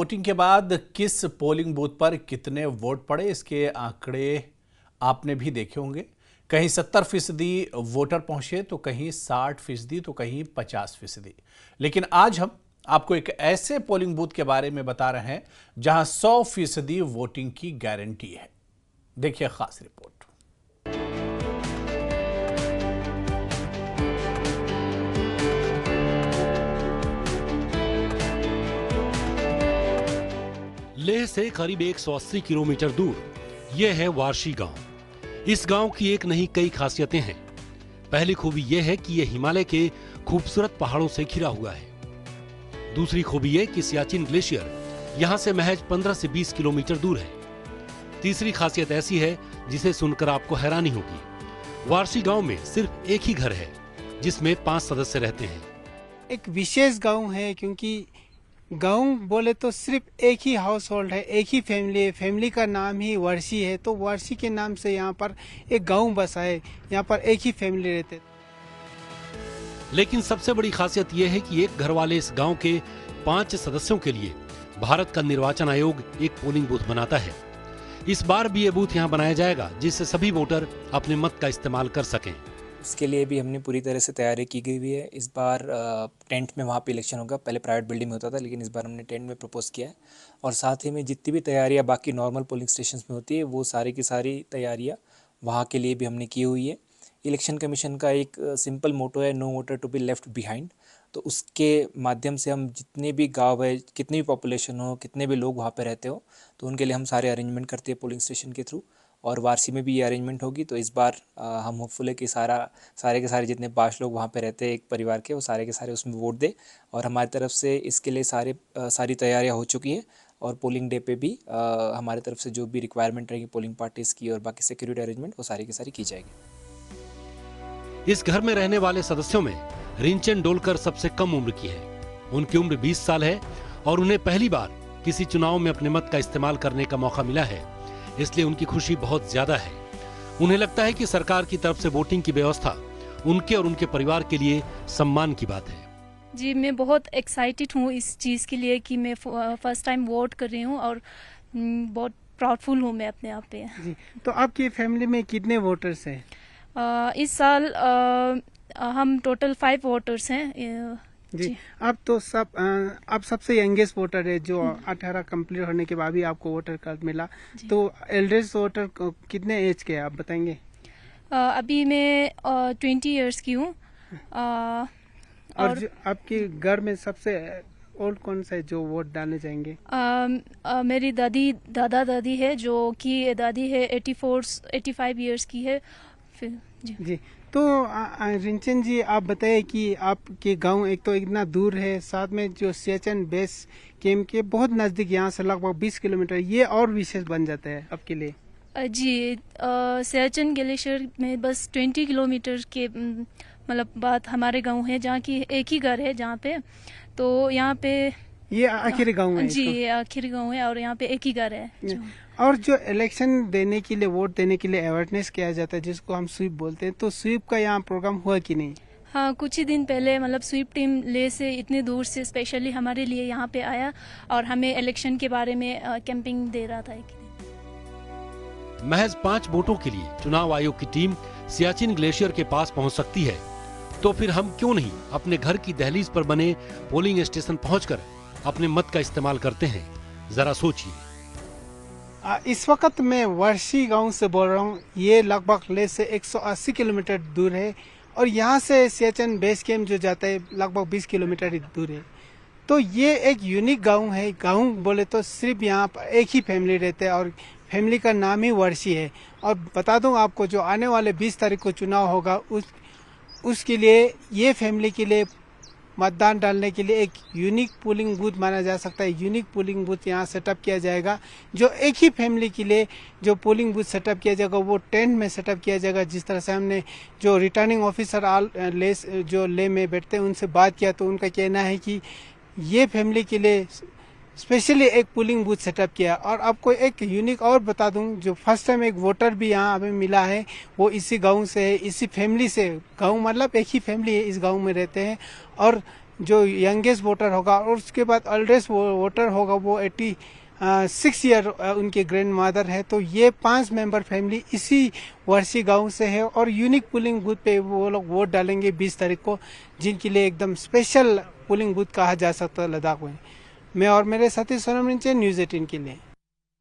Voting के बाद किस पोलिंग बूथ पर कितने वोट पड़े, इसके आंकड़े आपने भी देखे होंगे। कहीं 70% वोटर पहुंचे तो कहीं 60% तो कहीं 50%। लेकिन आज हम आपको एक ऐसे पोलिंग बूथ के बारे में बता रहे हैं जहां 100% वोटिंग की गारंटी है। देखिए खास रिपोर्ट। लेह से करीब 180 किलोमीटर दूर यह है वारशी गांव। इस गांव की एक नहीं कई खासियतें हैं। पहली खूबी यह है कि यह हिमालय के खूबसूरत पहाड़ों से घिरा हुआ है। दूसरी खूबी यह कि सियाचिन ग्लेशियर यहां से महज 15 से 20 किलोमीटर दूर है। तीसरी खासियत ऐसी है जिसे सुनकर आपको हैरानी होगी। वारशी गांव में सिर्फ एक ही घर है जिसमें 5 सदस्य रहते हैं। एक विशेष गांव है क्योंकि गांव बोले तो सिर्फ एक ही हाउस होल्ड है, एक ही फैमिली है। फैमिली का नाम ही वर्षी है, तो वर्षी के नाम से यहाँ पर एक गांव बसा है। यहाँ पर एक ही फैमिली रहते। लेकिन सबसे बड़ी खासियत यह है कि एक घर वाले इस गांव के 5 सदस्यों के लिए भारत का निर्वाचन आयोग एक पोलिंग बूथ बनाता है। इस बार भी ये बूथ यहाँ बनाया जाएगा जिससे सभी वोटर अपने मत का इस्तेमाल कर सकें। उसके लिए भी हमने पूरी तरह से तैयारी की गई हुई है। इस बार टेंट में वहाँ पे इलेक्शन होगा। पहले प्राइवेट बिल्डिंग में होता था, लेकिन इस बार हमने टेंट में प्रपोज किया है। और साथ ही में जितनी भी तैयारियाँ बाकी नॉर्मल पोलिंग स्टेशंस में होती है, वो सारी की सारी तैयारियाँ वहाँ के लिए भी हमने की हुई है। इलेक्शन कमीशन का एक सिंपल मोटो है, no voter to be left behind. तो उसके माध्यम से हम जितने भी गाँव है, कितनी भी पॉपुलेशन हो, कितने भी लोग वहाँ पर रहते हो, तो उनके लिए हम सारे अरेंजमेंट करते हैं पोलिंग स्टेशन के थ्रू। और वारसी में भी ये अरेंजमेंट होगी। तो इस बार हम होपफुल है कि सारे के सारे जितने 5 लोग वहाँ पे रहते हैं एक परिवार के, वो सारे के सारे उसमें वोट दे। और हमारी तरफ से इसके लिए सारी तैयारियाँ हो चुकी हैं। और पोलिंग डे पे भी हमारी तरफ से जो भी रिक्वायरमेंट रहेगी पोलिंग पार्टीज़ की और बाकी सिक्योरिटी अरेंजमेंट, वो सारी की सारी की जाएगी। इस घर में रहने वाले सदस्यों में रिंचन डोलकर सबसे कम उम्र की है। उनकी उम्र 20 साल है और उन्हें पहली बार किसी चुनाव में अपने मत का इस्तेमाल करने का मौका मिला है, इसलिए उनकी खुशी बहुत ज्यादा है। उन्हें लगता है कि सरकार की तरफ से वोटिंग की व्यवस्था उनके और उनके परिवार के लिए सम्मान की बात है। जी, मैं बहुत एक्साइटेड हूँ इस चीज़ के लिए कि मैं फर्स्ट टाइम वोट कर रही हूँ और बहुत प्राउडफुल हूँ मैं अपने आप पे। जी, तो आपकी फैमिली में कितने वोटर्स हैं? इस साल हम टोटल 5 वोटर्स हैं। जी, आप सबसे यंगेस्ट वोटर है जो 18 कंप्लीट होने के बाद भी आपको वोटर कार्ड मिला। तो एल्डेस्ट वोटर कितने एज के आप बताएंगे? अभी मैं 20 इयर्स की हूँ। और जो आपके घर में सबसे ओल्ड कौन सा है जो वोट डालने जाएंगे? मेरी दादी है, जो कि दादी है 85 इयर्स की है। फिर जी तो रिंचन जी, आप बताइए कि आपके गांव एक तो इतना दूर है, साथ में जो सियाचिन बेस कैंप के बहुत नजदीक, यहाँ से लगभग 20 किलोमीटर, ये और विशेष बन जाता है आपके लिए। जी, सियाचिन ग्लेशियर में बस 20 किलोमीटर के मतलब बात हमारे गांव है, जहाँ की एक ही घर है जहाँ पे। तो यहाँ पे ये आखिरी गांव है? जी, ये आखिरी गांव है और यहाँ पे एक ही घर है। और जो इलेक्शन देने के लिए, वोट देने के लिए अवेयरनेस किया जाता है जिसको हम स्वीप बोलते हैं, तो स्वीप का यहाँ प्रोग्राम हुआ कि नहीं? हाँ, कुछ ही दिन पहले मतलब स्वीप टीम ले से इतने दूर से स्पेशली हमारे लिए यहाँ पे आया और हमें इलेक्शन के बारे में कैंपिंग दे रहा था। महज 5 वोटों के लिए चुनाव आयोग की टीम सियाचिन ग्लेशियर के पास पहुंच सकती है, तो फिर हम क्यों नहीं अपने घर की दहलीज पर बने पोलिंग स्टेशन पहुंचकर अपने मत का इस्तेमाल करते हैं। जरा सोचिए। इस वक्त मैं वर्षी गांव से बोल रहा हूं। ये लगभग लेह से 180 किलोमीटर दूर है और यहाँ से सियाचिन बेस कैंप जो जाता है लगभग 20 किलोमीटर दूर है। तो ये एक यूनिक गांव है। गांव बोले तो सिर्फ यहाँ पर एक ही फैमिली रहते हैं और फैमिली का नाम ही वर्षी है। और बता दूं आपको, जो आने वाले 20 तारीख को चुनाव होगा उसके लिए ये फैमिली के लिए मतदान डालने के लिए एक यूनिक पोलिंग बूथ माना जा सकता है। यूनिक पोलिंग बूथ यहाँ सेटअप किया जाएगा। जो एक ही फैमिली के लिए जो पोलिंग बूथ सेटअप किया जाएगा वो टेंट में सेटअप किया जाएगा। जिस तरह से हमने जो रिटर्निंग ऑफिसर जो ले में बैठते हैं उनसे बात किया, तो उनका कहना है कि ये फैमिली के लिए स्पेशली एक पोलिंग बूथ सेटअप किया। और आपको एक यूनिक और बता दूं, जो फर्स्ट टाइम एक वोटर भी यहाँ हमें मिला है वो इसी गांव से है, इसी फैमिली से। गांव मतलब एक ही फैमिली है, इस गांव में रहते हैं। और जो यंगेस्ट वोटर होगा और उसके बाद ओल्डेस्ट वोटर होगा वो 86 ईयर उनके ग्रैंड मदर है। तो ये 5 मेंबर फैमिली इसी वर्षी गांव से है और यूनिक पोलिंग बूथ पे वो लोग वोट डालेंगे 20 तारीख को, जिनके लिए एकदम स्पेशल पोलिंग बूथ कहा जा सकता है लद्दाख में। मैं और मेरे साथी सोनम रिंचे, न्यूज़ 18 के लिए।